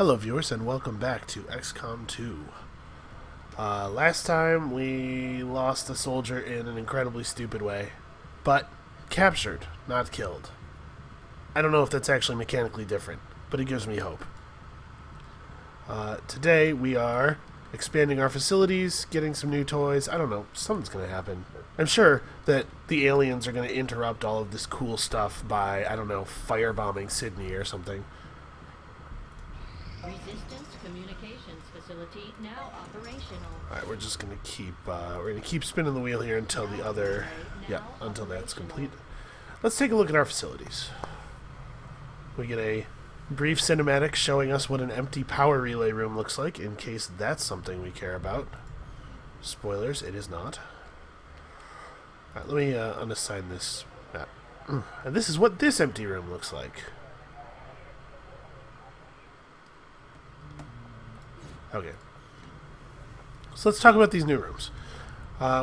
Hello viewers and welcome back to XCOM 2. Last time we lost a soldier in an incredibly stupid way, but captured, not killed. I don't know if that's actually mechanically different, but it gives me hope. Today we are expanding our facilities, getting some new toys. I don't know, something's going to happen. I'm sure that the aliens are going to interrupt all of this cool stuff by, I don't know, firebombing Sydney or something. Resistance communications facility now operational. Alright, we're just gonna keep spinning the wheel here until the other until that's complete. Let's take a look at our facilities. We get a brief cinematic showing us what an empty power relay room looks like, in case that's something we care about. Spoilers, it is not. Alright, let me unassign this map. And this is what this empty room looks like. Okay. So let's talk about these new rooms.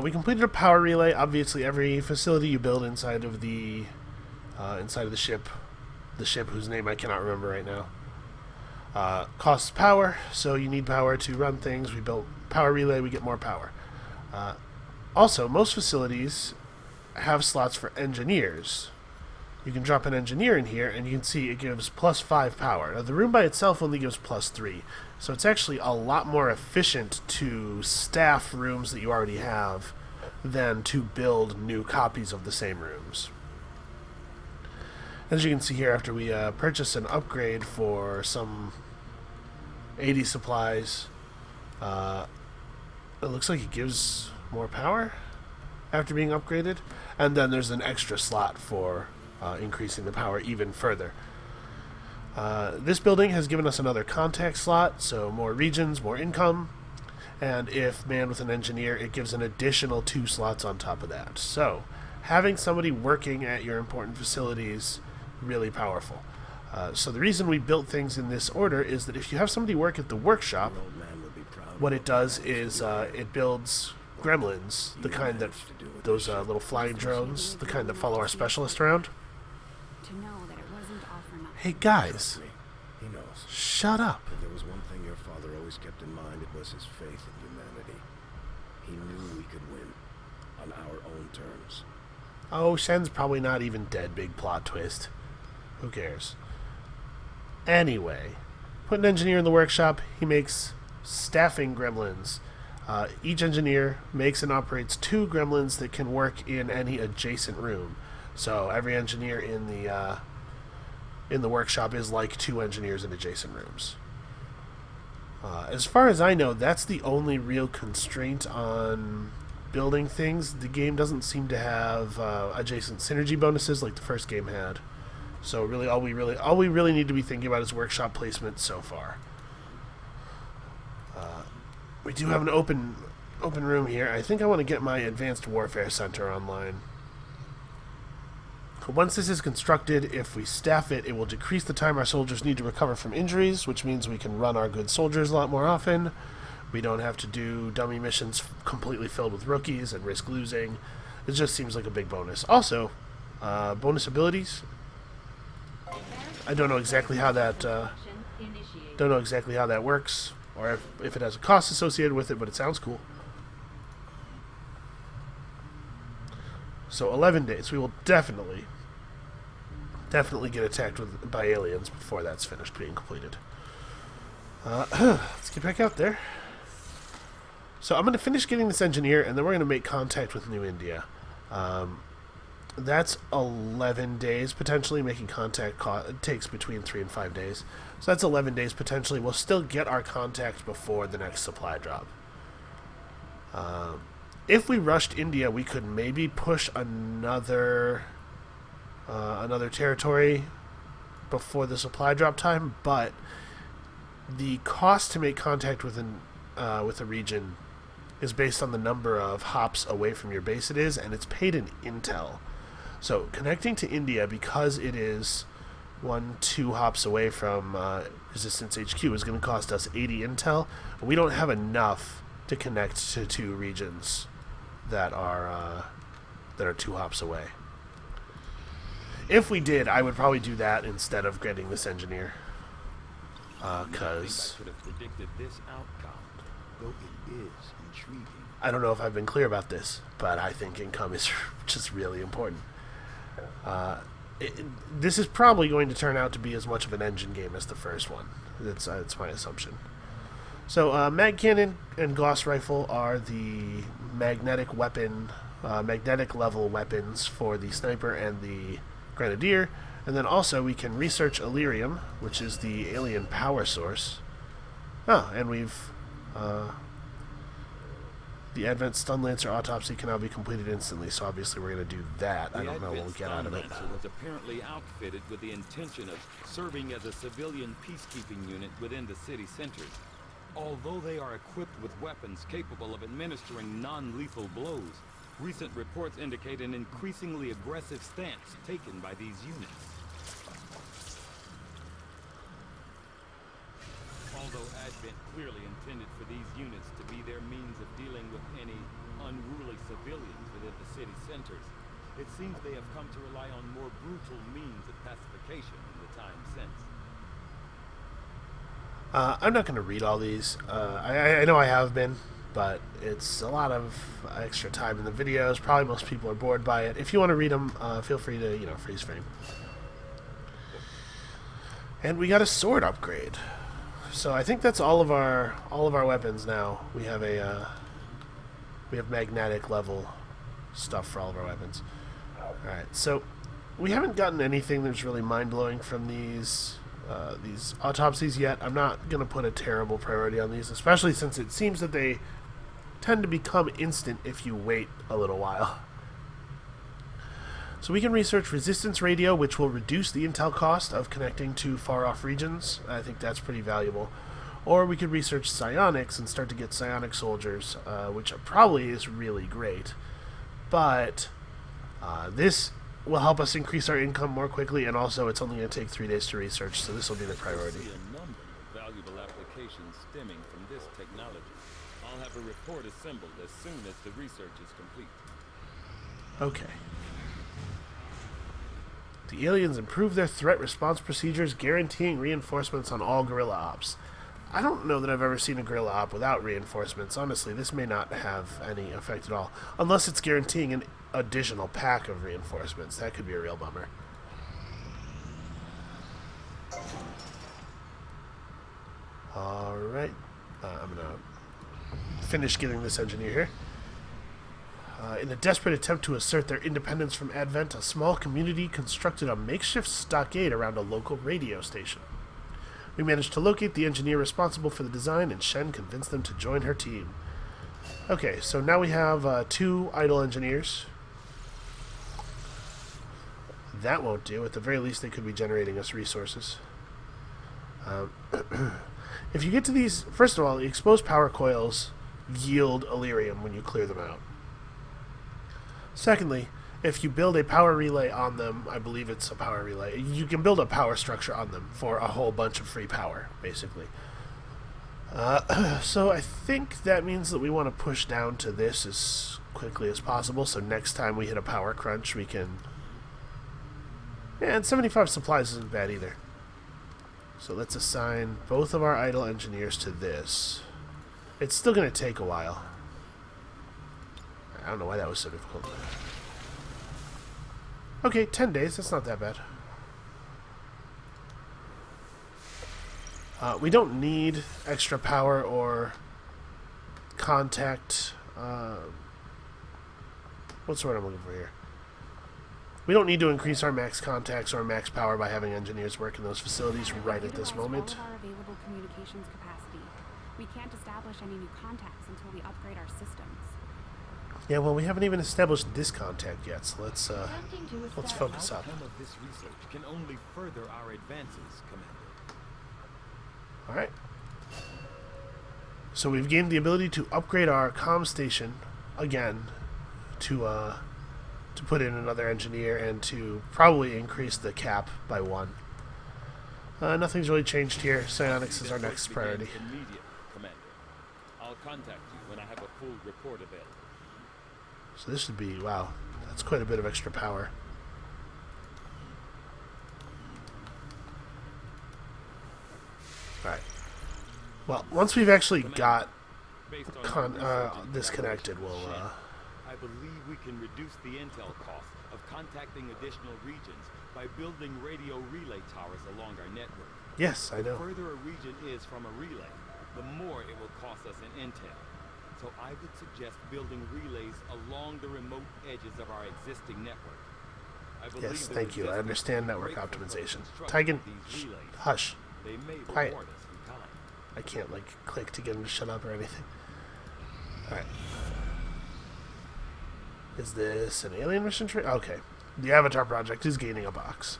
We completed a power relay. Obviously, every facility you build inside of the ship whose name I cannot remember right now, costs power. So you need power to run things. We built power relay. We get more power. Also, most facilities have slots for engineers. You can drop an engineer in here, and you can see it gives +5 power. Now, the room by itself only gives +3, so it's actually a lot more efficient to staff rooms that you already have than to build new copies of the same rooms. As you can see here, after we purchase an upgrade for some 80 supplies, it looks like it gives more power after being upgraded, and then there's an extra slot for increasing the power even further. This building has given us another contact slot, so more regions, more income, and if manned with an engineer, it gives an additional 2 slots on top of that. So, having somebody working at your important facilities, really powerful. So the reason we built things in this order is that if you have somebody work at the workshop, what it does is it builds gremlins, the kind that, those little flying drones, the kind that follow our specialist around. To know that it wasn't all for nothing. Hey guys, He knows. shut up. If there was one thing your father always kept in mind, it was his faith in humanity. He knew we could win on our own terms. Oh, Shen's probably not even dead, big plot twist. Who cares? Anyway, put an engineer in the workshop, he makes staffing gremlins. Each engineer makes and operates 2 gremlins that can work in any adjacent room. So every engineer in the workshop is like 2 engineers in adjacent rooms. As far as I know, that's the only real constraint on building things. The game doesn't seem to have adjacent synergy bonuses like the first game had. So really, all we really need to be thinking about is workshop placement so far. We do have an open room here. I think I want to get my Advanced Warfare Center online. Once this is constructed, if we staff it, it will decrease the time our soldiers need to recover from injuries, which means we can run our good soldiers a lot more often. We don't have to do dummy missions completely filled with rookies and risk losing. It just seems like a big bonus. Also, bonus abilities. I don't know exactly how that works, or if it has a cost associated with it, but it sounds cool. So 11 days. We will definitely get attacked by aliens before that's finished being completed. Let's get back out there. So I'm going to finish getting this engineer, and then we're going to make contact with New India. That's 11 days, potentially. Making contact takes between 3 and 5 days. So that's 11 days, potentially. We'll still get our contact before the next supply drop. If we rushed India, we could maybe push another territory before the supply drop time, but the cost to make contact with a region is based on the number of hops away from your base it is, and it's paid in intel. So connecting to India, because it is 1-2 hops away from Resistance HQ, is going to cost us 80 intel. But we don't have enough to connect to 2 regions that are 2 hops away. If we did, I would probably do that instead of getting this engineer. because I could have predicted this outcome, though it is intriguing. I don't know if I've been clear about this, but I think income is just really important. This is probably going to turn out to be as much of an engine game as the first one. That's my assumption. So, mag cannon and Gauss rifle are the magnetic weapon, magnetic level weapons for the sniper and the grenadier. And then also we can research Illyrium, which is the alien power source. Oh, and we've the Advent Stun Lancer autopsy can now be completed instantly, so obviously we're going to do that. I don't know what we'll get out of it. The Advent Stun Lancer was apparently outfitted with the intention of serving as a civilian peacekeeping unit within the city centers. Although they are equipped with weapons capable of administering non-lethal blows, recent reports indicate an increasingly aggressive stance taken by these units. Although Advent clearly intended for these units to be their means of dealing with any unruly civilians within the city centers, it seems they have come to rely on more brutal means of pacification in the time since. I'm not going to read all these. I know I have been, but it's a lot of extra time in the videos. Probably most people are bored by it. If you want to read them, feel free to, freeze frame. And we got a sword upgrade. So I think that's all of our weapons now. We have magnetic level stuff for all of our weapons. All right, so we haven't gotten anything that's really mind blowing from these autopsies yet. I'm not gonna put a terrible priority on these, especially since it seems that they tend to become instant if you wait a little while. So we can research resistance radio, which will reduce the intel cost of connecting to far-off regions. I think that's pretty valuable. Or we could research psionics and start to get psionic soldiers, which probably is really great. But this will help us increase our income more quickly, and also it's only going to take 3 days to research, so this will be the priority. I see a number of valuable applications stemming from this technology. I'll have a report assembled as soon as the research is complete. Okay. The aliens improve their threat response procedures, guaranteeing reinforcements on all guerrilla ops. I don't know that I've ever seen a guerrilla op without reinforcements. Honestly, this may not have any effect at all. Unless it's guaranteeing an additional pack of reinforcements. That could be a real bummer. Alright. I'm going to finish getting this engineer here. In a desperate attempt to assert their independence from Advent, a small community constructed a makeshift stockade around a local radio station. We managed to locate the engineer responsible for the design, and Shen convinced them to join her team. Okay, so now we have 2 idle engineers. That won't do. At the very least, they could be generating us resources. If you get to these... First of all, the exposed power coils yield Illyrium when you clear them out. Secondly, if you build a power relay on them, I believe it's a power relay, you can build a power structure on them for a whole bunch of free power, basically. So I think that means that we want to push down to this as quickly as possible, so next time we hit a power crunch, we can... Yeah, and 75 supplies isn't bad either. So let's assign both of our idle engineers to this. It's still going to take a while. I don't know why that was so difficult. Okay, 10 days. That's not that bad. We don't need extra power or contact. What's the word I'm looking for here? We don't need to increase our max contacts or max power by having engineers work in those facilities right at this moment. All of our available communications capacity. We can't establish any new contacts until we upgrade our systems. Yeah, well, we haven't even established this contact yet, so let's focus up. The outcome of this research can only further our advances, Commander. Alright. So we've gained the ability to upgrade our comm station again to put in another engineer and to probably increase the cap by 1. Nothing's really changed here. Psionics is our next priority. Immediate, Commander. I'll contact you when I have a full report available. So this would be, wow, that's quite a bit of extra power. Alright. Well, once we've actually got Based on my research this and connected, we'll... I believe we can reduce the intel cost of contacting additional regions by building radio relay towers along our network. Yes, I know. The further a region is from a relay, the more it will cost us in intel. So I would suggest building relays along the remote edges of our existing network. I believe Yes, the thank you. I resistance understand is network grateful for the optimization. construction Tigan, of these relays. hush. They may Quiet. reward us in kind. I can't, like, click to get him to shut up or anything. Alright. Is this an alien mission tree? Okay. The Avatar Project is gaining a box.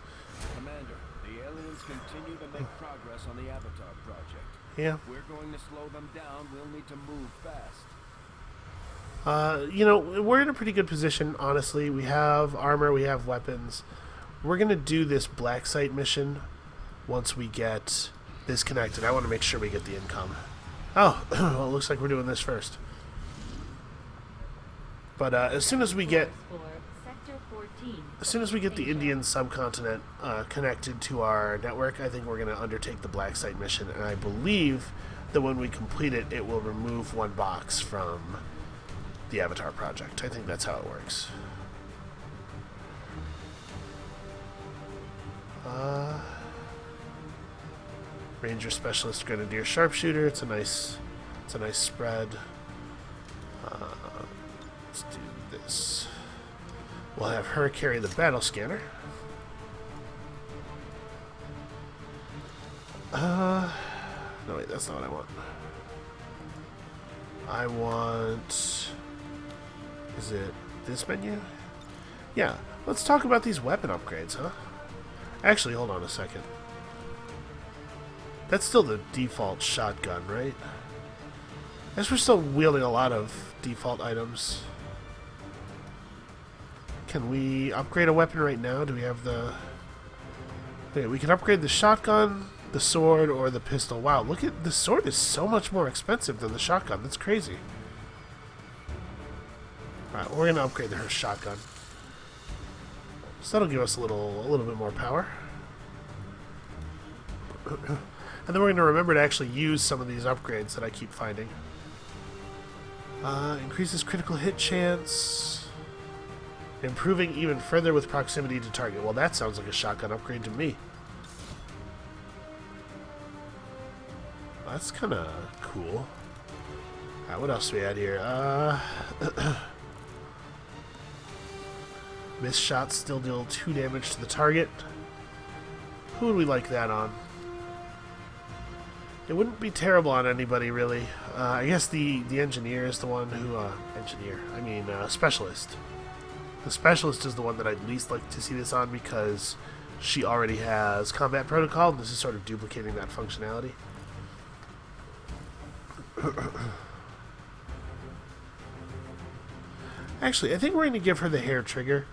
Commander, the aliens continue to make progress on the Avatar project. Yeah. If we're going to slow them down, we'll need to move fast. You know, we're in a pretty good position, honestly. We have armor, we have weapons. We're going to do this Black Site mission once we get this connected. I want to make sure we get the income. Oh, well, it looks like we're doing this first. But as soon as we get... For Sector 14. As soon as we get the Indian subcontinent connected to our network, I think we're going to undertake the Black Site mission, and I believe that when we complete it, it will remove one box from the Avatar Project. I think that's how it works. Ranger Specialist Grenadier Sharpshooter. It's a nice spread. Let's do this. We'll have her carry the battle scanner. No, wait, that's not what I want. I want... Is it this menu? Yeah, let's talk about these weapon upgrades, huh? Actually, hold on a second. That's still the default shotgun, right? I guess we're still wielding a lot of default items. Can we upgrade a weapon right now? Do we have the... Okay, we can upgrade the shotgun, the sword, or the pistol. Wow, look at... The sword is so much more expensive than the shotgun. That's crazy. Alright, we're going to upgrade her shotgun. So that'll give us a little bit more power. And then we're going to remember to actually use some of these upgrades that I keep finding. Increases critical hit chance. Improving even further with proximity to target. Well, that sounds like a shotgun upgrade to me. That's kind of cool. Alright, what else do we add here? Missed shots still deal 2 damage to the target. Who would we like that on? It wouldn't be terrible on anybody, really. I guess the engineer is the one who... specialist. The specialist is the one that I'd least like to see this on because she already has combat protocol, and this is sort of duplicating that functionality. Actually, I think we're going to give her the hair trigger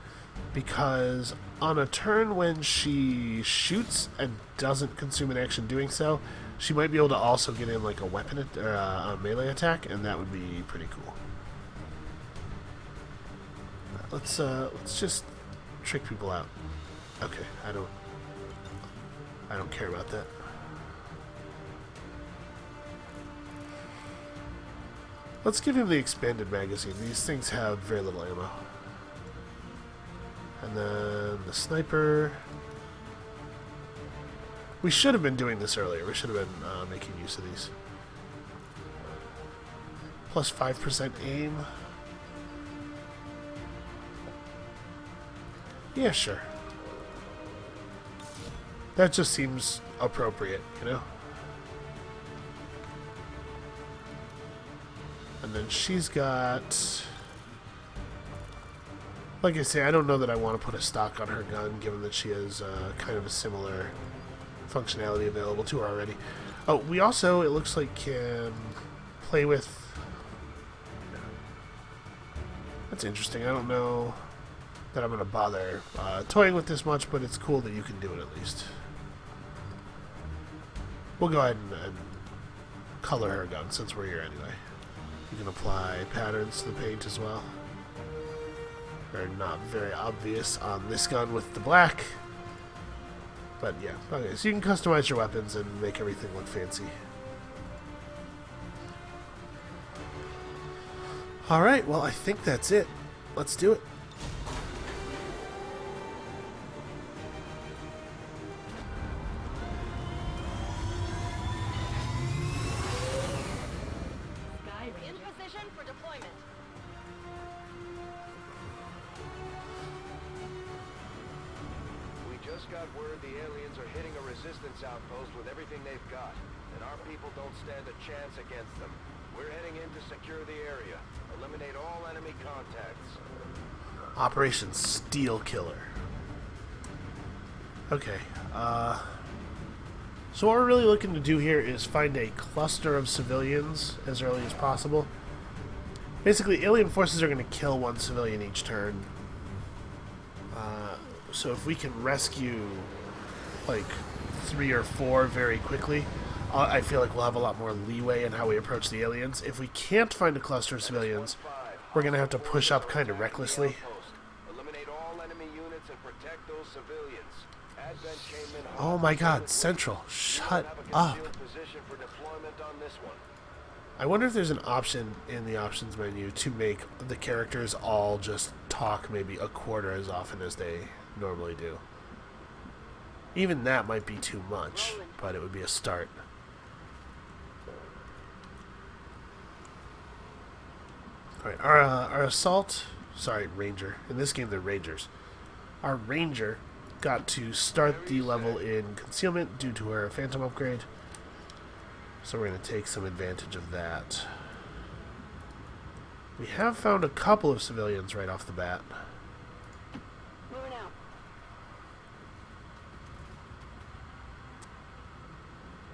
because on a turn when she shoots and doesn't consume an action doing so, she might be able to also get in like a weapon or a melee attack, and that would be pretty cool. Let's just trick people out. Okay, I don't care about that. Let's give him the expanded magazine. These things have very little ammo. And then the sniper. We should have been doing this earlier. We should have been making use of these. Plus 5% aim. Yeah, sure. That just seems appropriate, you know? And then she's got... Like I say, I don't know that I want to put a stock on her gun, given that she has kind of a similar functionality available to her already. Oh, we also, it looks like, can play with... That's interesting. I don't know that I'm going to bother toying with this much, but it's cool that you can do it at least. We'll go ahead and color her gun since we're here anyway. You can apply patterns to the paint as well. They're not very obvious on this gun with the black. But yeah, okay, so you can customize your weapons and make everything look fancy. Alright, well I think that's it. Let's do it. Sky In Ranger. position for deployment. We just got word the aliens are hitting a resistance outpost with everything they've got, and our people don't stand a chance against them. We're heading in to secure the area. Eliminate all enemy contacts. Operation Steel Killer. Okay, so what we're really looking to do here is find a cluster of civilians as early as possible. Basically, alien forces are going to kill one civilian each turn. So if we can rescue, like, 3 or 4 very quickly, I feel like we'll have a lot more leeway in how we approach the aliens. If we can't find a cluster of civilians, we're going to have to push up kind of recklessly. Eliminate all enemy units and protect those civilians. Advent came in Oh my god, Central, shut up. position for deployment on this one. I wonder if there's an option in the options menu to make the characters all just talk maybe a quarter as often as they normally do. Even that might be too much, but it would be a start. Alright, our assault, sorry, ranger. In this game, they're rangers. Our ranger got to start the level in concealment due to her phantom upgrade. So we're going to take some advantage of that. We have found a couple of civilians right off the bat. Moving out.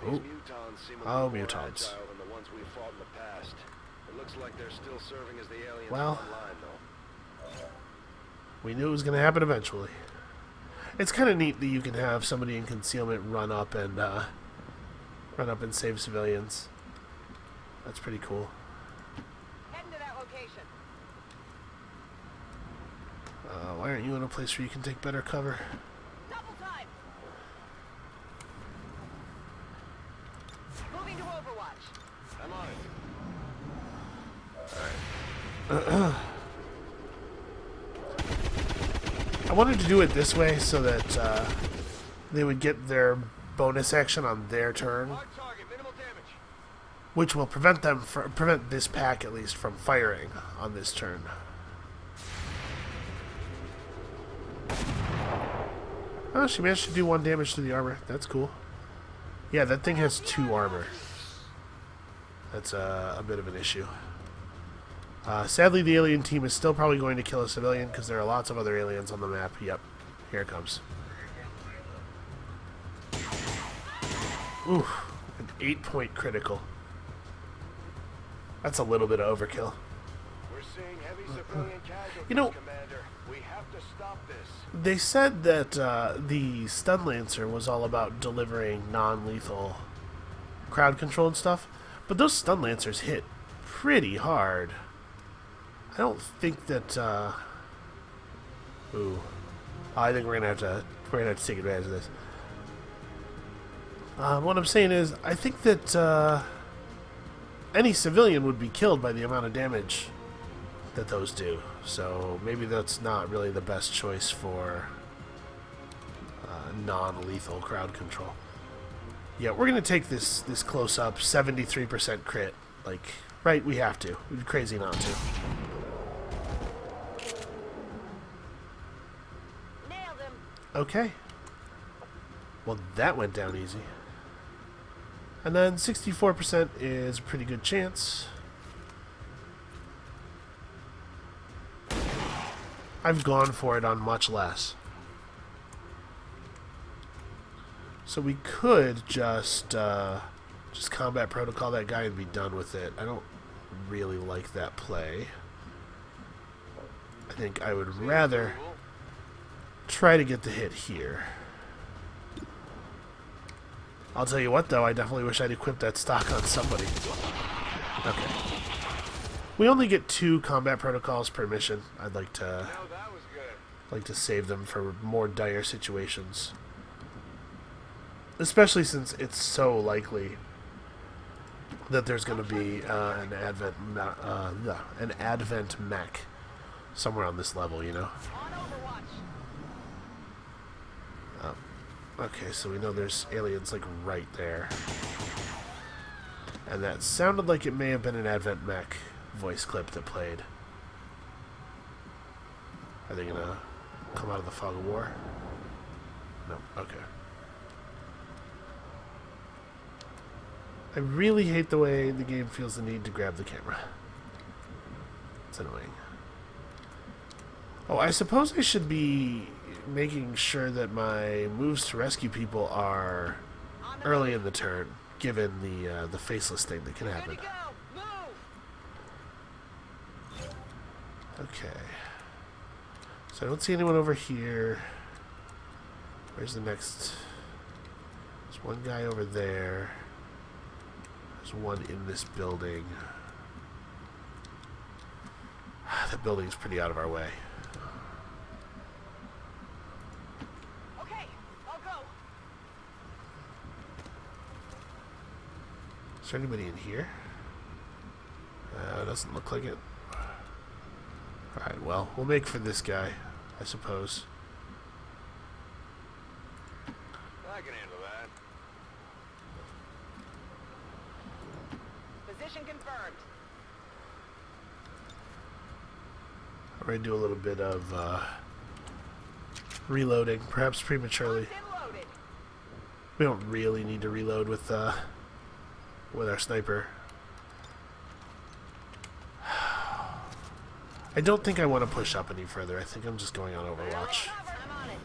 Oh. These mutons seem a Oh, little more mutons. agile than the ones we fought in the past. It looks like they're still serving as the aliens Well. online, though. We knew it was going to happen eventually. It's kind of neat that you can have somebody in concealment run up and save civilians. That's pretty cool. Heading to that location. Why aren't you in a place where you can take better cover? Double time. Moving to Overwatch. I'm on it. I wanted to do it this way so that they would get their bonus action on their turn, Hard target, minimal damage. which will prevent this pack at least from firing on this turn. Oh, she managed to do 1 damage to the armor. That's cool. Yeah, that thing has 2 armor. That's a bit of an issue. Sadly, the alien team is still probably going to kill a civilian because there are lots of other aliens on the map. Yep, here it comes. Oof, an 8-point critical. That's a little bit of overkill. We're seeing heavy civilian casualties, You know- Commander. We have to stop this. They said that the Stun Lancer was all about delivering non-lethal crowd-controlled stuff, but those Stun Lancers hit pretty hard. I don't think that. Ooh, I think we're gonna have to take advantage of this. What I'm saying is, I think that any civilian would be killed by the amount of damage that those do. So maybe that's not really the best choice for non-lethal crowd control. Yeah, we're gonna take this close up 73% crit. Like, right? We have to. We'd be crazy not to. Nailed him. Okay. Well, that went down easy. And then 64% is a pretty good chance. I've gone for it on much less. So we could just combat protocol that guy and be done with it. I don't really like that play. I think I would rather try to get the hit here. I'll tell you what, though, I definitely wish I'd equipped that stock on somebody. Okay. We only get 2 combat protocols per mission. I'd like to Now that was good. save them for more dire situations. especially since it's so likely that there's going to be an advent mech somewhere on this level, you know. On Overwatch. Okay, so we know there's aliens like right there, and that sounded like it may have been an advent mech voice clip that played. Are they gonna come out of the fog of war? No. Okay. I really hate the way the game feels the need to grab the camera. It's annoying. Oh, I suppose I should be making sure that my moves to rescue people are early in the turn, given the faceless thing that can Good happen. to go. Move. Okay. So I don't see anyone over here. Where's the next? There's one guy over there. There's one in this building. That building's pretty out of our way. Okay, I'll go. Is there anybody in here? Doesn't look like it. Alright, well, we'll make for this guy, I suppose. I can handle that. Position confirmed. I'm going to do a little bit of reloading, perhaps prematurely. Locked and loaded. We don't really need to reload with our sniper. I don't think I want to push up any further. I think I'm just going on Overwatch. I'm on it.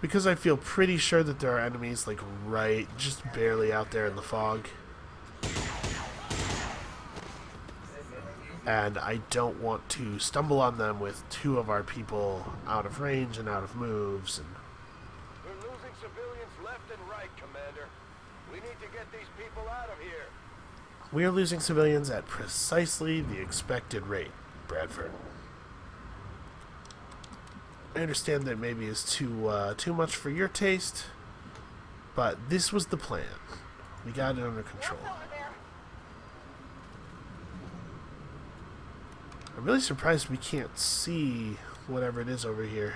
Because I feel pretty sure that there are enemies like right, just barely out there in the fog. And I don't want to stumble on them with two of our people out of range and out of moves. And We're losing civilians left and right, Commander. We need to get these people out of here. we are losing civilians at precisely the expected rate, Bradford. I understand that maybe is too much for your taste, but this was the plan. We got it under control. What's over there? I'm really surprised we can't see whatever it is over here.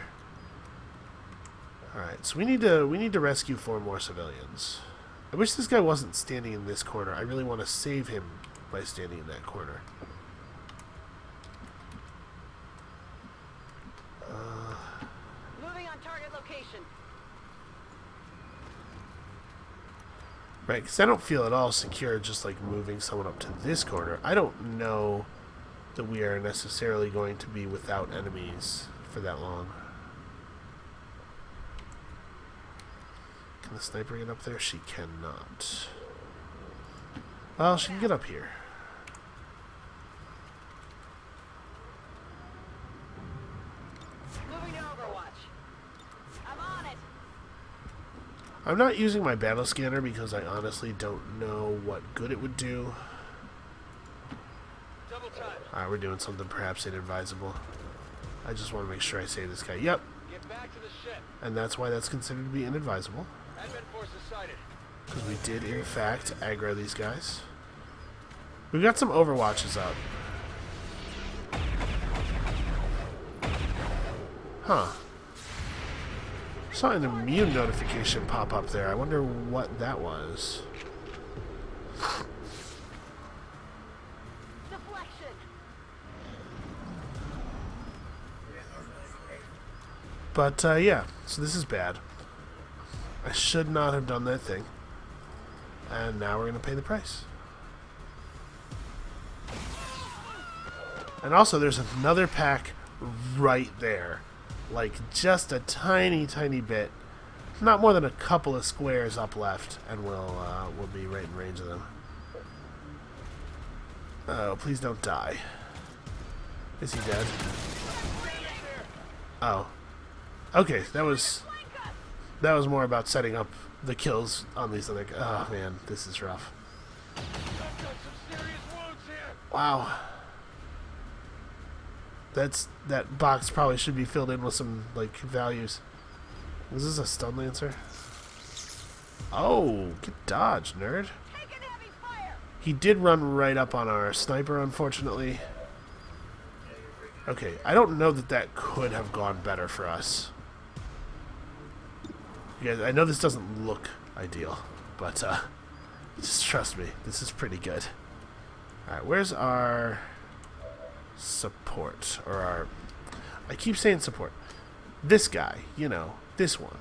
Alright, so we need to rescue 4 more civilians. I wish this guy wasn't standing in this corner. I really want to save him by standing in that corner. Moving on target location. Right, because I don't feel at all secure just like moving someone up to this corner. I don't know that we are necessarily going to be without enemies for that long. Can the sniper get up there? She cannot. Well, she can get up here. Moving to Overwatch. I'm on it. I'm not using my battle scanner because I honestly don't know what good it would do. Double time. Alright, we're doing something perhaps inadvisable. I just want to make sure I say this guy. Yep, Get back to the ship. and that's why that's considered to be inadvisable. Advent forces sighted. Because we did, in fact, aggro these guys. We've got some Overwatches up. Huh. Saw an immune notification pop up there. I wonder what that was. Deflection. But, yeah. So this is bad. I should not have done that thing. And now we're going to pay the price. And also, there's another pack right there. Like, just a tiny, tiny bit. Not more than a couple of squares up left, and we'll be right in range of them. Oh, please don't die. Is he dead? Oh. Okay, that was more about setting up the kills on these other. Oh man, this is rough. I've got some serious wounds here. Wow. That box probably should be filled in with some like values. Was this a stun lancer? Oh, get dodged, nerd. Taking heavy fire. He did run right up on our sniper, unfortunately. Okay, I don't know that that could have gone better for us. You guys, I know this doesn't look ideal, but just trust me, this is pretty good. Alright, where's our support? Or our... I keep saying support. This guy, you know, this one.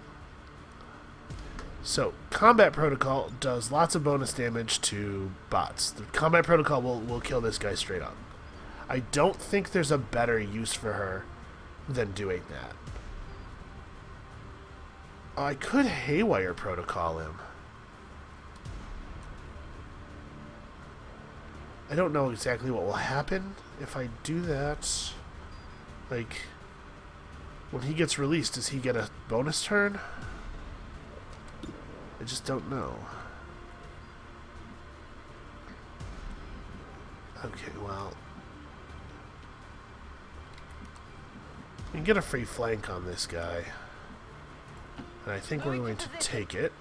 So, Combat Protocol does lots of bonus damage to bots. The Combat Protocol will kill this guy straight up. I don't think there's a better use for her than doing that. I could Haywire Protocol him. I don't know exactly what will happen if I do that. Like, when he gets released, does he get a bonus turn? I just don't know. Okay, well... we can get a free flank on this guy. And I think we're going to take it.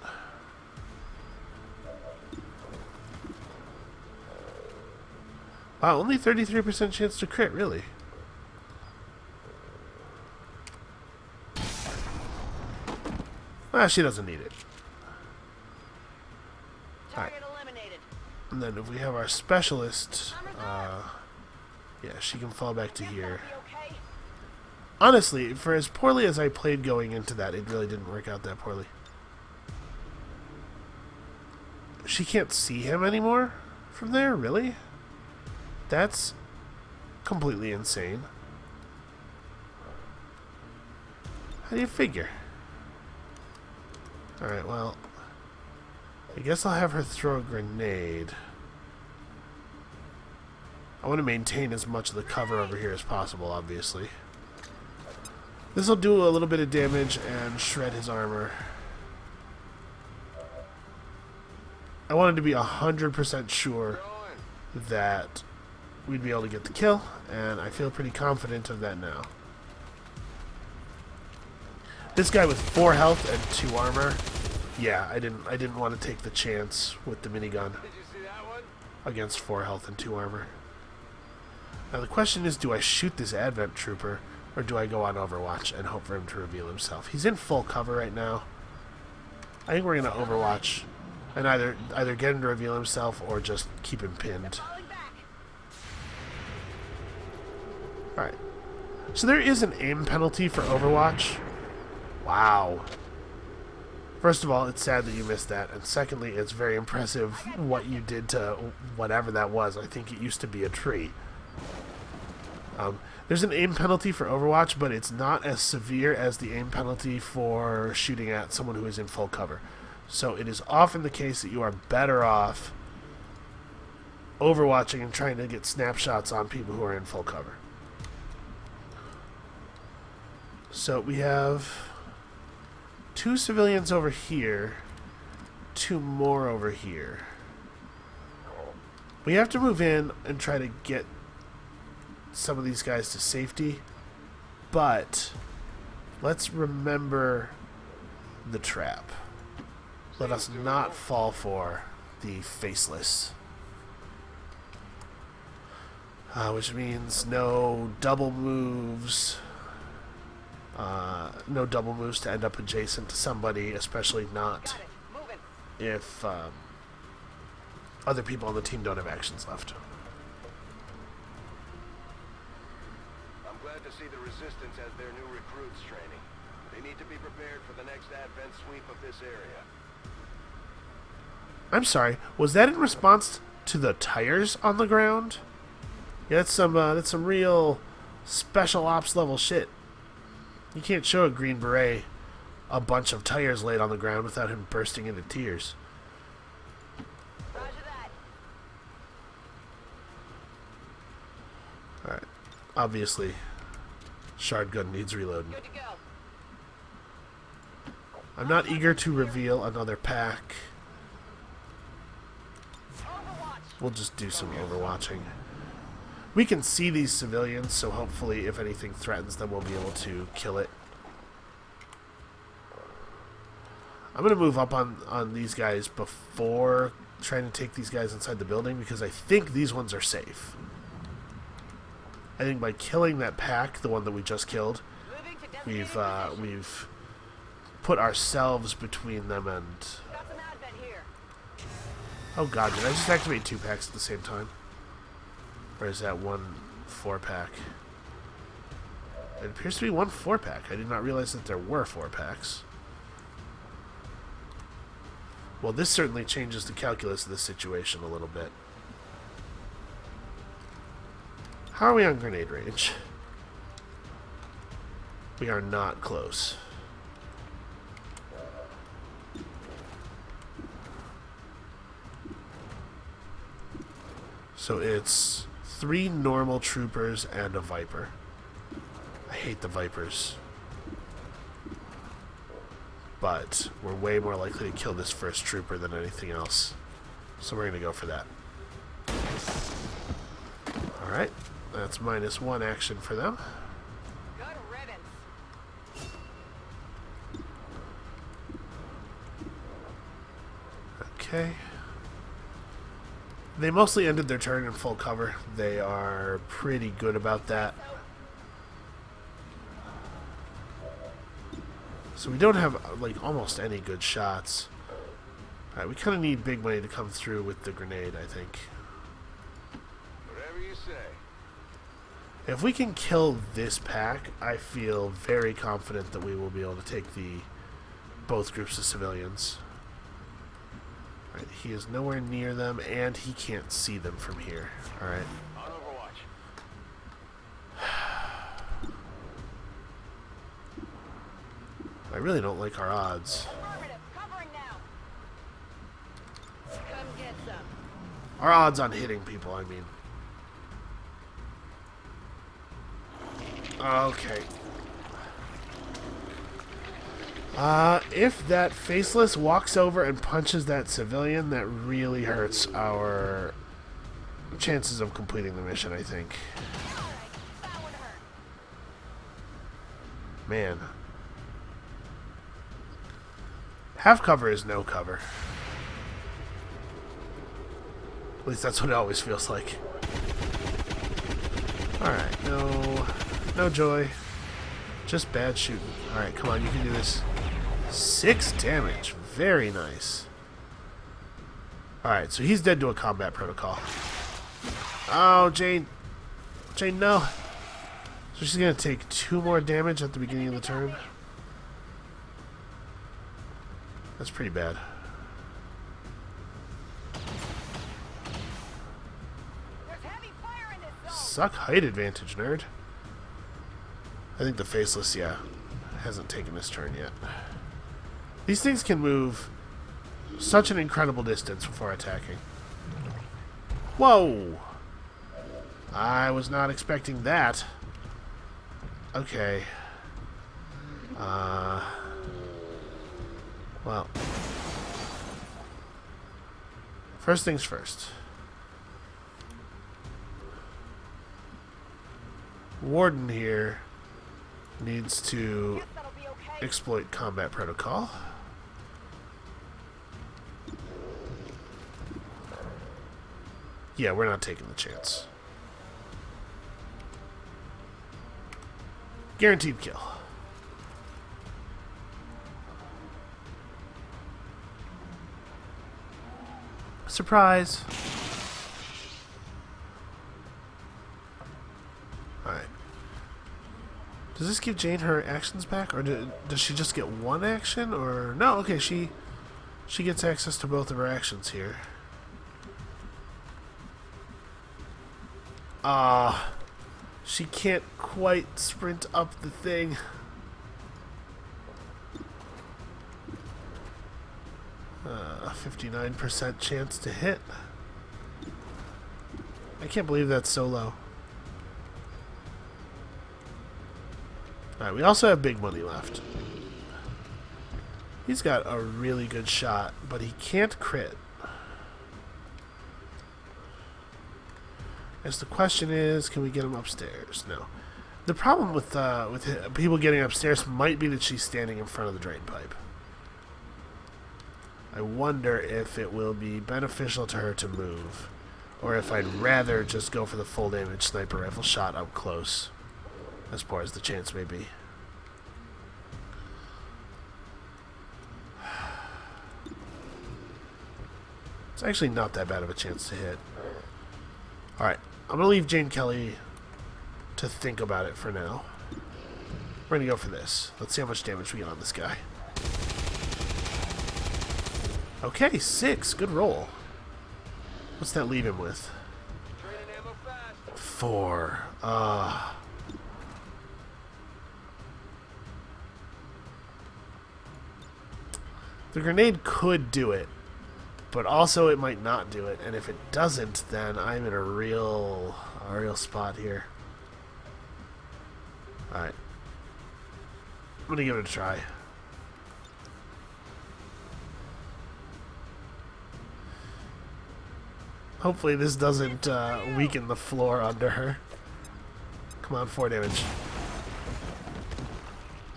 Wow, only 33% chance to crit, really. Ah, she doesn't need it. Target eliminated. And then if we have our specialist, yeah, she can fall back to here. Be okay? Honestly, for as poorly as I played going into that, it really didn't work out that poorly. She can't see him anymore from there, really? That's completely insane. How do you figure? Alright, well, I guess I'll have her throw a grenade. I want to maintain as much of the cover over here as possible, obviously. This will do a little bit of damage and shred his armor. I wanted to be 100% sure that we'd be able to get the kill, and I feel pretty confident of that now. This guy with 4 health and 2 armor, yeah, I didn't want to take the chance with the minigun against 4 health and 2 armor. Now the question is, do I shoot this Advent Trooper, or do I go on Overwatch and hope for him to reveal himself? He's in full cover right now. I think we're going to Overwatch and either get him to reveal himself or just keep him pinned. Falling back. Alright. So there is an aim penalty for Overwatch. Wow. First of all, it's sad that you missed that. And secondly, it's very impressive what you did to whatever that was. I think it used to be a tree. There's an aim penalty for Overwatch, but it's not as severe as the aim penalty for shooting at someone who is in full cover. So it is often the case that you are better off overwatching and trying to get snapshots on people who are in full cover. So we have 2 civilians over here, 2 more over here. We have to move in and try to get some of these guys to safety, but let's remember the trap. Let us not fall for the faceless. Which means no double moves. No double moves to end up adjacent to somebody, especially not Got it. Moving. if other people on the team don't have actions left. I'm glad to see the Resistance has their new recruits training. They need to be prepared for the next Advent sweep of this area. I'm sorry, was that in response to the tires on the ground? Yeah, that's some real special ops level shit. You can't show a Green Beret a bunch of tires laid on the ground without him bursting into tears. Roger that. Alright. Obviously, Shard Gun needs reloading. Good to go. I'm not eager to reveal another pack. Overwatch. We'll just do some overwatching. We can see these civilians, so hopefully if anything threatens them, we'll be able to kill it. I'm going to move up on these guys before trying to take these guys inside the building because I think these ones are safe. I think by killing that pack, the one that we just killed, Moving to designated position. we've put ourselves between them and... Got some advent here. Oh god, did I just activate 2 packs at the same time? Or is that 1 4-pack? It appears to be 1 4-pack. I did not realize that there were 4 packs. Well, this certainly changes the calculus of the situation a little bit. How are we on grenade range? We are not close. So it's 3 normal troopers and a Viper. I hate the Vipers. But we're way more likely to kill this first trooper than anything else. So we're going to go for that. Alright, that's -1 action for them. Good riddance. Okay. They mostly ended their turn in full cover. They are pretty good about that. So we don't have, like, almost any good shots. Alright, we kind of need big money to come through with the grenade, I think. Whatever you say. If we can kill this pack, I feel very confident that we will be able to take both groups of civilians. Alright, he is nowhere near them, and he can't see them from here. Alright. On Overwatch. I really don't like our odds. Affirmative. Covering now. Come get some. Our odds on hitting people, I mean. Okay. If that faceless walks over and punches that civilian, that really hurts our chances of completing the mission, I think. Alright, that would hurt. Man. Half cover is no cover. At least that's what it always feels like. Alright, no joy. Just bad shooting. Alright, come on, you can do this. 6 damage. Very nice. Alright, so he's dead to a combat protocol. Oh, Jane. Jane, no. So she's going to take 2 more damage at the beginning of the turn. That's pretty bad. There's heavy fire in this zone. Suck height advantage, nerd. I think the faceless, yeah, hasn't taken his turn yet. These things can move such an incredible distance before attacking. Whoa! I was not expecting that. Okay. Well. First things first. Warden here needs to Guess that'll be okay. exploit combat protocol. Yeah, we're not taking the chance. Guaranteed kill. Surprise. Alright. Does this give Jane her actions back? Or does she just get 1 action? Or no, okay, she gets access to both of her actions here. She can't quite sprint up the thing. A 59% chance to hit. I can't believe that's so low. Alright, we also have big money left. He's got a really good shot, but he can't crit. As the question is, can we get him upstairs? No. The problem with people getting upstairs might be that she's standing in front of the drain pipe. I wonder if it will be beneficial to her to move, or if I'd rather just go for the full damage sniper rifle shot up close, as poor as the chance may be. It's actually not that bad of a chance to hit. Alright, I'm going to leave Jane Kelly to think about it for now. We're going to go for this. Let's see how much damage we get on this guy. Okay, 6. Good roll. What's that leave him with? 4. The grenade could do it, but also it might not do it. And if it doesn't, then I'm in a real spot here. Alright. I'm going to give it a try. Hopefully this doesn't weaken the floor under her. Come on, 4 damage.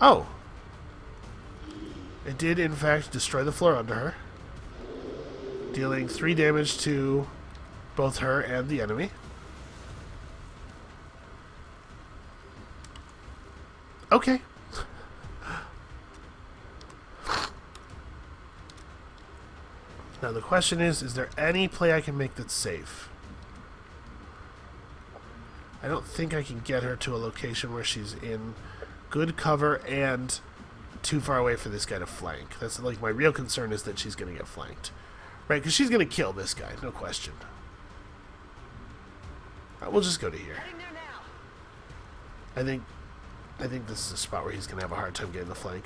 Oh! It did, in fact, destroy the floor under her, dealing 3 damage to both her and the enemy. Okay. Now the question is there any play I can make that's safe? I don't think I can get her to a location where she's in good cover and too far away for this guy to flank. That's like my real concern is that she's going to get flanked. Right, because she's going to kill this guy, no question. We'll just go to here. I think this is a spot where he's going to have a hard time getting the flank.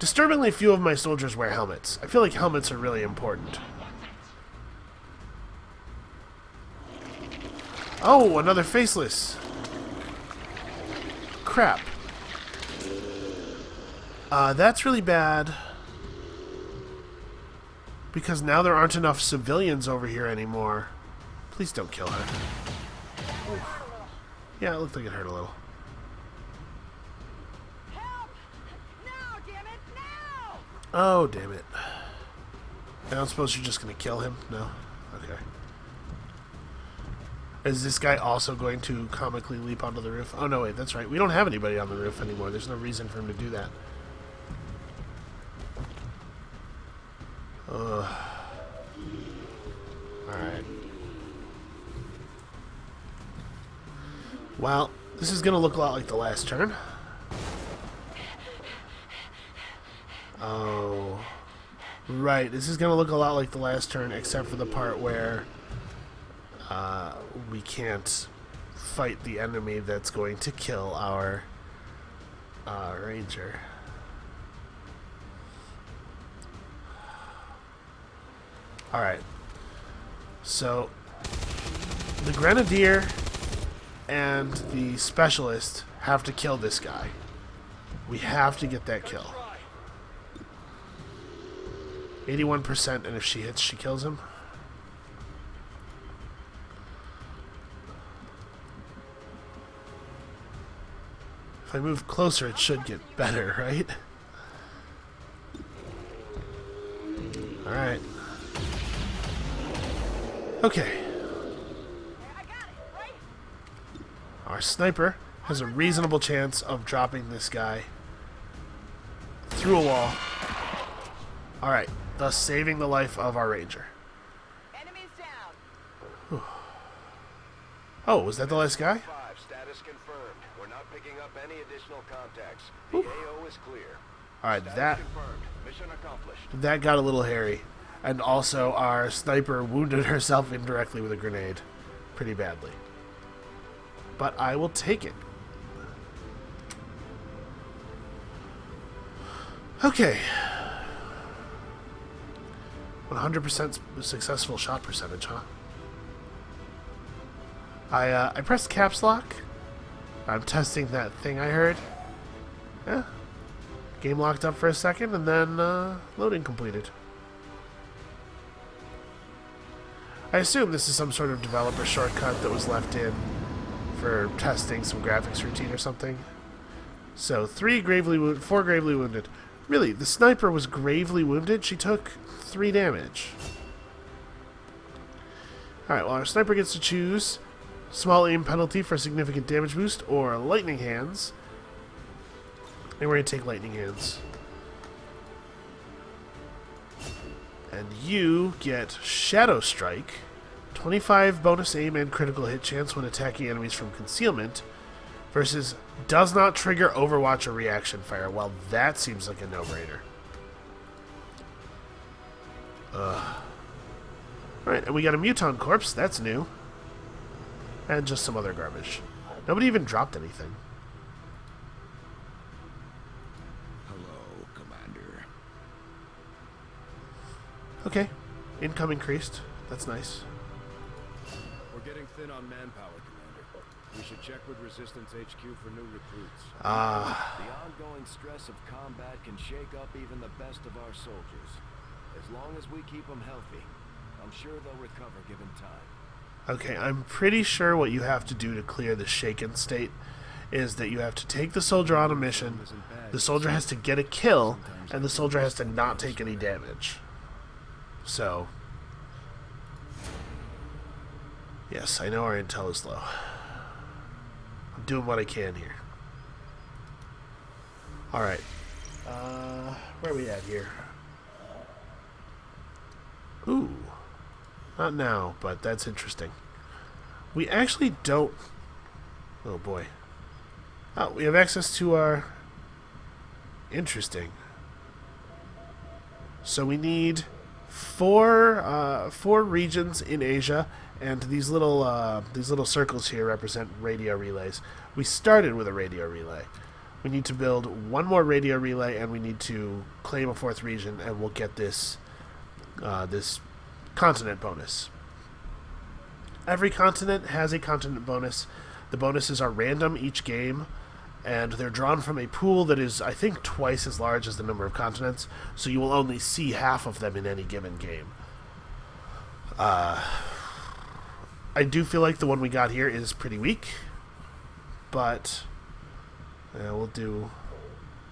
Disturbingly few of my soldiers wear helmets. I feel like helmets are really important. Oh, another faceless. Crap. That's really bad. Because now there aren't enough civilians over here anymore. Please don't kill her. Oof. Yeah, it looked like it hurt a little. Oh, damn it. I don't suppose you're just going to kill him? No? Okay. Is this guy also going to comically leap onto the roof? Oh, no, wait, that's right. We don't have anybody on the roof anymore. There's no reason for him to do that. Alright. Well, this is going to look a lot like the last turn. Oh, right. This is going to look a lot like the last turn, except for the part where we can't fight the enemy that's going to kill our ranger. Alright. So, the grenadier and the specialist have to kill this guy. We have to get that kill. 81%, and if she hits, she kills him. If I move closer, it should get better, right? Alright. Okay. Our sniper has a reasonable chance of dropping this guy through a wall. Alright. Thus saving the life of our ranger. Enemies down. Whew. Oh, was that the last guy? 5, status confirmed. We're not picking up any additional contacts. The AO is clear. Alright, that Confirmed. Mission accomplished. that got a little hairy. And also our sniper wounded herself indirectly with a grenade. Pretty badly. But I will take it. Okay. 100% successful shot percentage, huh? I pressed caps lock. I'm testing that thing I heard. Yeah. Game locked up for a second, and then loading completed. I assume this is some sort of developer shortcut that was left in for testing some graphics routine or something. So 4 gravely wounded. Really, the sniper was gravely wounded. She took 3 damage. Alright, well, our sniper gets to choose small aim penalty for significant damage boost or lightning hands. And we're going to take lightning hands. And you get Shadow Strike, 25 bonus aim and critical hit chance when attacking enemies from concealment, versus does not trigger Overwatch or reaction fire. Well, that seems like a no-brainer. Alright, and we got a Muton Corpse. That's new. And just some other garbage. Nobody even dropped anything. Hello, Commander. Okay. Income increased. That's nice. We're getting thin on manpower, Commander. We should check with Resistance HQ for new recruits. The ongoing stress of combat can shake up even the best of our soldiers. As long as we keep them healthy, I'm sure they'll recover given time. Okay, I'm pretty sure what you have to do to clear the shaken state is that you have to take the soldier on a mission, the soldier has to get a kill, and the soldier has to not take any damage. So, yes, I know our intel is low. I'm doing what I can here. Alright. Where are we at here? Ooh. Not now, but that's interesting. We actually don't... Oh, boy. Oh, we have access to our... Interesting. So we need four regions in Asia, and these little circles here represent radio relays. We started with a radio relay. We need to build one more radio relay, and we need to claim a 4th region, and we'll get this this continent bonus. Every continent has a continent bonus. The bonuses are random each game, and they're drawn from a pool that is, I think, twice as large as the number of continents, so you will only see half of them in any given game. I do feel like the one we got here is pretty weak, but we'll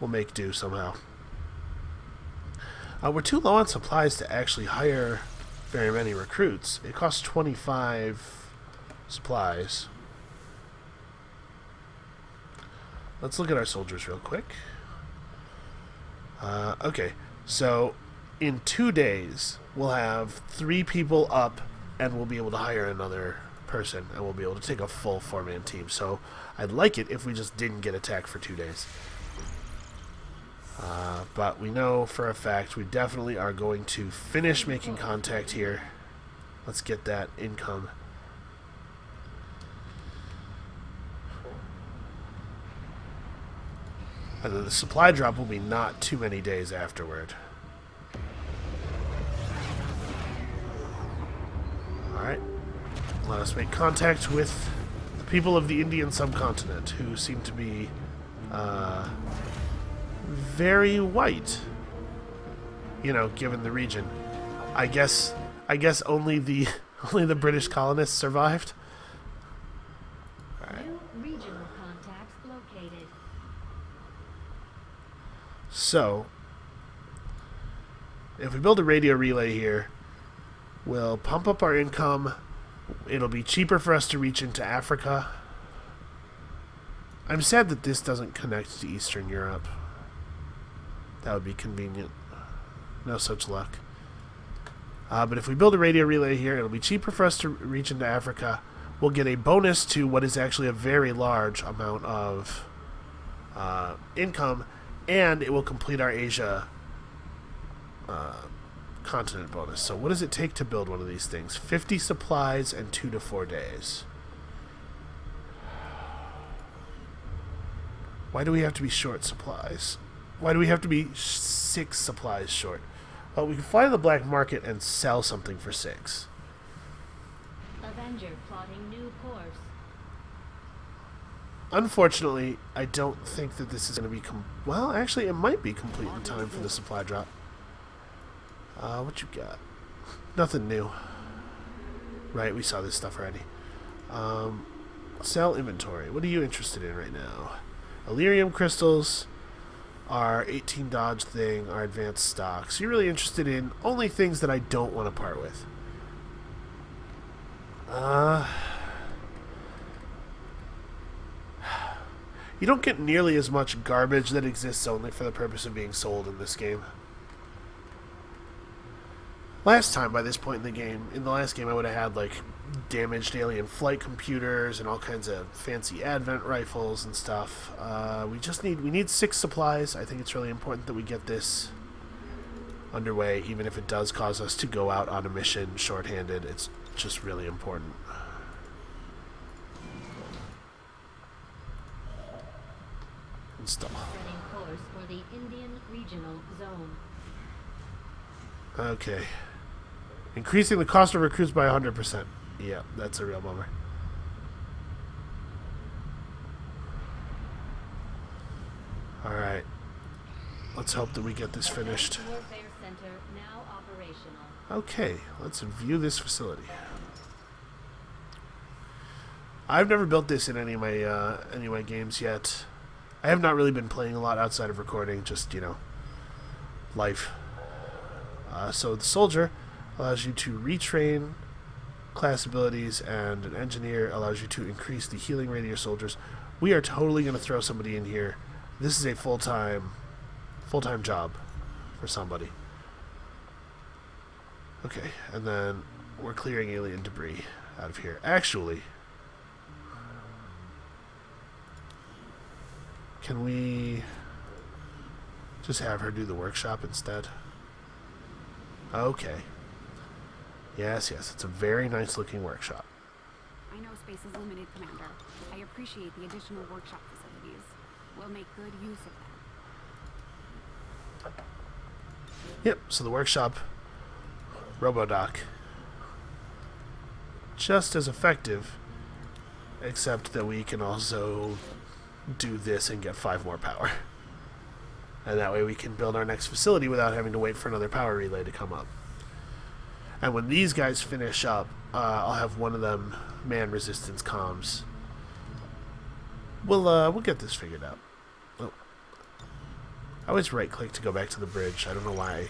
make do somehow. We're too low on supplies to actually hire very many recruits. It costs 25 supplies. Let's look at our soldiers real quick. Okay, so in 2 days, we'll have 3 people up, and we'll be able to hire another person, and we'll be able to take a full 4-man team. So I'd like it if we just didn't get attacked for 2 days. But we know for a fact we definitely are going to finish making contact here. Let's get that income. And then the supply drop will be not too many days afterward. Alright. Let us make contact with the people of the Indian subcontinent, who seem to be very white, you know, given the region. I guess only the British colonists survived. All right. New regional contacts located. So, if we build a radio relay here, we'll pump up our income. It'll be cheaper for us to reach into Africa. I'm sad that this doesn't connect to Eastern Europe. That would be convenient. No such luck. But if we build a radio relay here, it'll be cheaper for us to reach into Africa. We'll get a bonus to what is actually a very large amount of income, and it will complete our Asia continent bonus. So what does it take to build one of these things? 50 supplies and 2 to 4 days. Why do we have to be short supplies? Why do we have to be 6 supplies short? Well, we can fly to the black market and sell something for 6. Avenger plotting new course. Unfortunately, I don't think that this is going to be well, actually, it might be complete in time for the supply drop. What you got? Nothing new. Right, we saw this stuff already. Sell inventory. What are you interested in right now? Illyrium crystals, our 18 dodge thing, our advanced stock. So you're really interested in only things that I don't want to part with. You don't get nearly as much garbage that exists only for the purpose of being sold in this game. Last time, by this point in the game, in the last game, I would have had, like, damaged alien flight computers and all kinds of fancy advent rifles and stuff. We need 6 supplies. I think it's really important that we get this underway, even if it does cause us to go out on a mission shorthanded. It's just really important. Install. Setting course for the Indian Regional Zone. Okay. Increasing the cost of recruits by 100%. Yeah, that's a real bummer. Alright. Let's hope that we get this finished. Warfare Center now operational. Okay, let's view this facility. I've never built this in any of my games yet. I have not really been playing a lot outside of recording, just, you know, life. So the soldier allows you to retrain class abilities, and an engineer allows you to increase the healing rate of your soldiers. We are totally going to throw somebody in here. This is a full-time job for somebody. Okay, and then we're clearing alien debris out of here. Actually, can we just have her do the workshop instead? Okay. Yes, it's a very nice looking workshop. I know space is limited, Commander. I appreciate the additional workshop facilities. We'll make good use of them. Yep, so the workshop, RoboDoc, just as effective, except that we can also do this and get 5 more power. And that way we can build our next facility without having to wait for another power relay to come up. And when these guys finish up, I'll have one of them man resistance comms. We'll get this figured out. Oh. I always right click to go back to the bridge. I don't know why.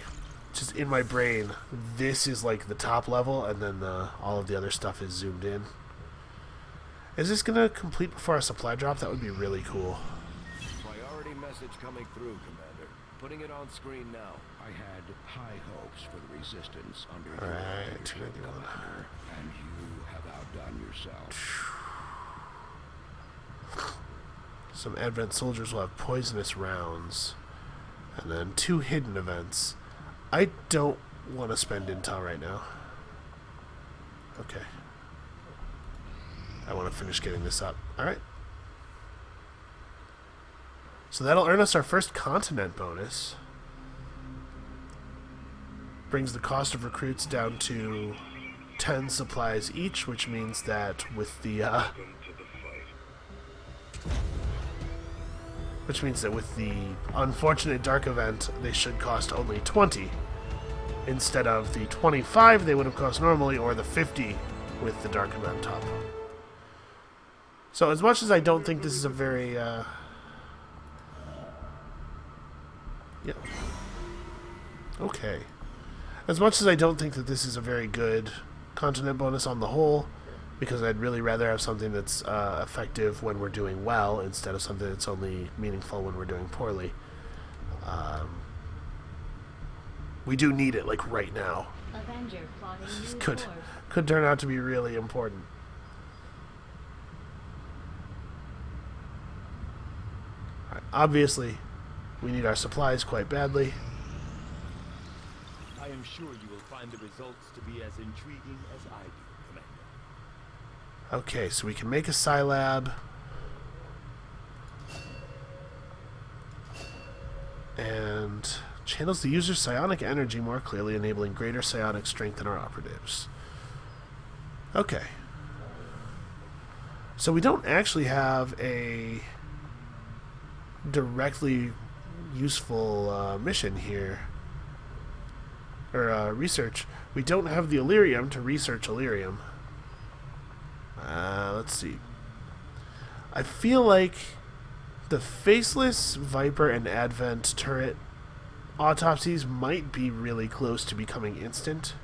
Just in my brain, this is like the top level, and then all of the other stuff is zoomed in. Is this gonna complete before our supply drop? That would be really cool. Priority message coming through, Commander. Putting it on screen now. I had high hopes for the Resistance under your Alright, leadership, 291. Commander, and you have outdone yourself. Some advent soldiers will have poisonous rounds. And then 2 hidden events. I don't want to spend intel right now. Okay. I want to finish getting this up. Alright. So that'll earn us our first continent bonus. Brings the cost of recruits down to 10 supplies each, which means that with the unfortunate dark event, they should cost only 20 instead of the 25 they would have cost normally, or the 50 with the dark event top. So as much as I don't think this is a very yep. Okay. As much as I don't think that this is a very good continent bonus on the whole, because I'd really rather have something that's effective when we're doing well instead of something that's only meaningful when we're doing poorly. We do need it, like, right now. Avenger plotting new Could course. turn out to be really important. Alright, obviously, we need our supplies quite badly. I am sure you will find the results to be as intriguing as I do, Commander. Okay, so we can make a Scilab. And channels the user's psionic energy more clearly, enabling greater psionic strength in our operatives. Okay. So we don't actually have a directly useful mission here. Or research. We don't have the Illyrium to research Illyrium. Let's see. I feel like the Faceless, Viper, and Advent turret autopsies might be really close to becoming instant.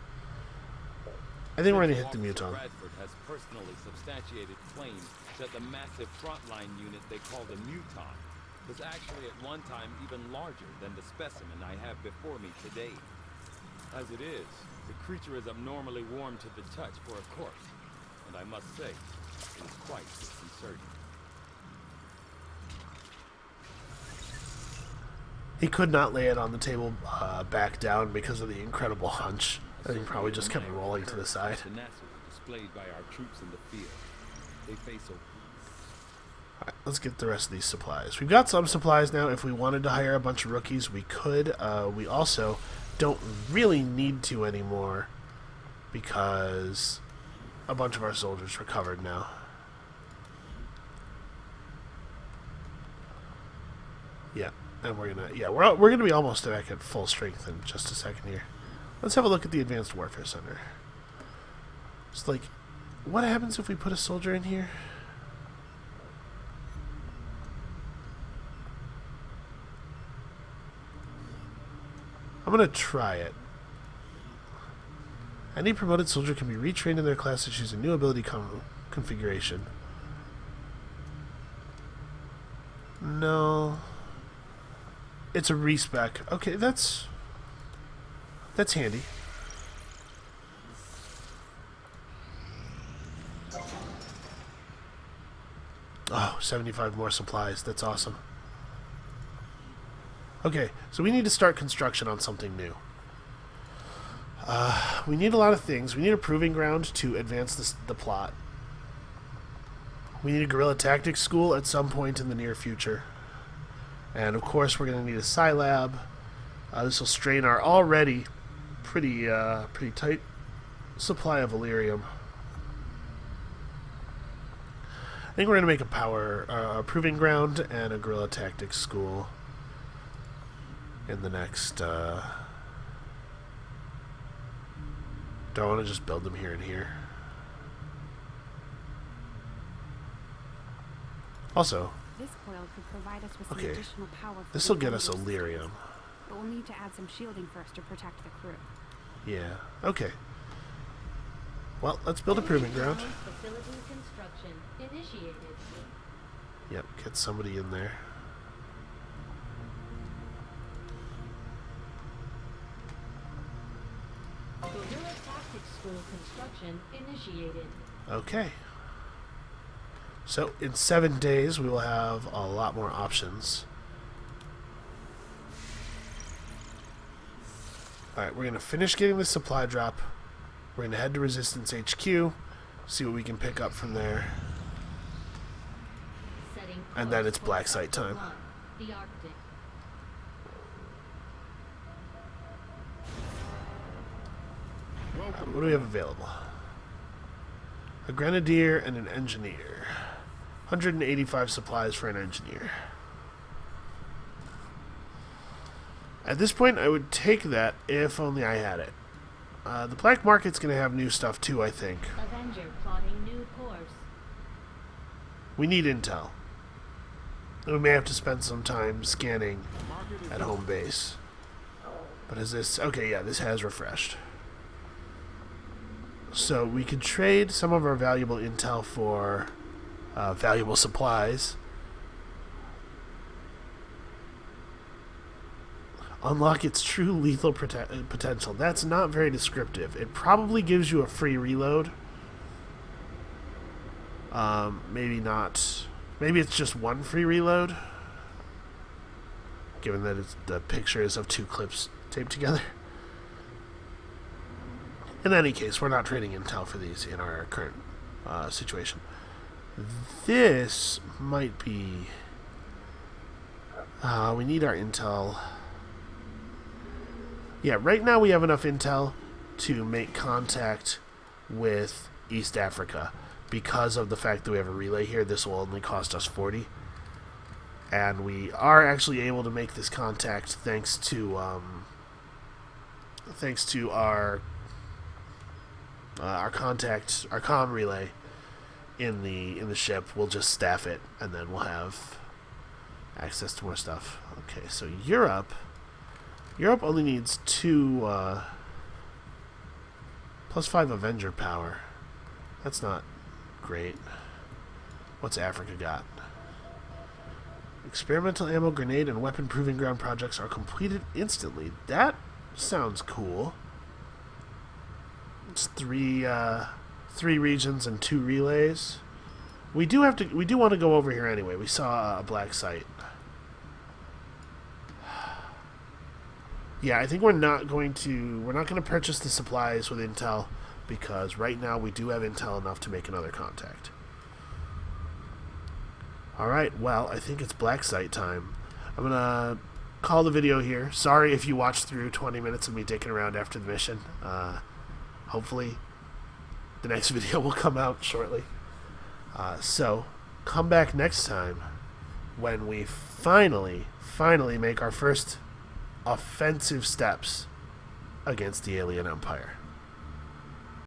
I think we're going to hit the Muton. Bradford has personally substantiated claims that the massive frontline unit they call the Muton was actually at one time even larger than the specimen I have before me today. As it is, the creature is abnormally warm to the touch for a corpse, and I must say, it is quite disconcerting. He could not lay it on the table back down because of the incredible hunch. I think probably just kept rolling to the side. Displayed by our troops in the field. They face a... Alright, let's get the rest of these supplies. We've got some supplies now. If we wanted to hire a bunch of rookies, we could. We also don't really need to anymore because a bunch of our soldiers recovered now. Yeah, and we're gonna be almost back at full strength in just a second here. Let's have a look at the Advanced Warfare Center. It's like, what happens if we put a soldier in here? I'm gonna try it. Any promoted soldier can be retrained in their class to choose a new ability configuration. No. It's a respec. Okay, that's handy. Oh, 75 more supplies. That's awesome. Okay, so we need to start construction on something new. We need a lot of things. We need a proving ground to advance the plot. We need a guerrilla tactics school at some point in the near future. And of course we're going to need a Scilab. This will strain our already pretty tight supply of Illyrium. I think we're going to make a proving ground and a guerrilla tactics school in the next... do I want to just build them here and here? Also, this coil could provide us with some okay, additional power. this will get us Illyrium. But we'll need to add some shielding first to protect the crew. Yeah, okay. Well, let's build a proving ground. Facility construction initiated. Yep, get somebody in there. Guerrilla tactics school construction initiated. Okay. So, in 7 days, we will have a lot more options. Alright, we're going to finish getting the supply drop. We're going to head to Resistance HQ, see what we can pick up from there. Setting And then course it's for black site Sector time. 1, the Arctic. What do we have available? A grenadier and an engineer. 185 supplies for an engineer. At this point, I would take that if only I had it. The black market's going to have new stuff too, I think. Avenger plotting new course. We need intel. We may have to spend some time scanning at home base. But is this... Okay, yeah, this has refreshed. So we could trade some of our valuable intel for valuable supplies. Unlock its true lethal potential. That's not very descriptive. It probably gives you a free reload. Maybe not. Maybe it's just one free reload. Given that the picture is of 2 clips taped together. In any case, we're not trading intel for these in our current situation. This might be... we need our intel... Yeah, right now we have enough intel to make contact with East Africa. Because of the fact that we have a relay here, this will only cost us 40. And we are actually able to make this contact thanks to our comm relay in the ship. We'll just staff it, and then we'll have access to more stuff. Okay, so Europe only needs 2 +5 Avenger power. That's not great. What's Africa got? Experimental ammo, grenade, and weapon proving ground projects are completed instantly. That sounds cool. It's 3 regions and 2 relays. We do want to go over here anyway. We saw a black site. Yeah, I think we're not going to purchase the supplies with intel, because right now we do have intel enough to make another contact. Alright, well, I think it's black site time. I'm going to call the video here. Sorry if you watched through 20 minutes of me dicking around after the mission. Hopefully the next video will come out shortly. So, come back next time when we finally make our first offensive steps against the alien empire.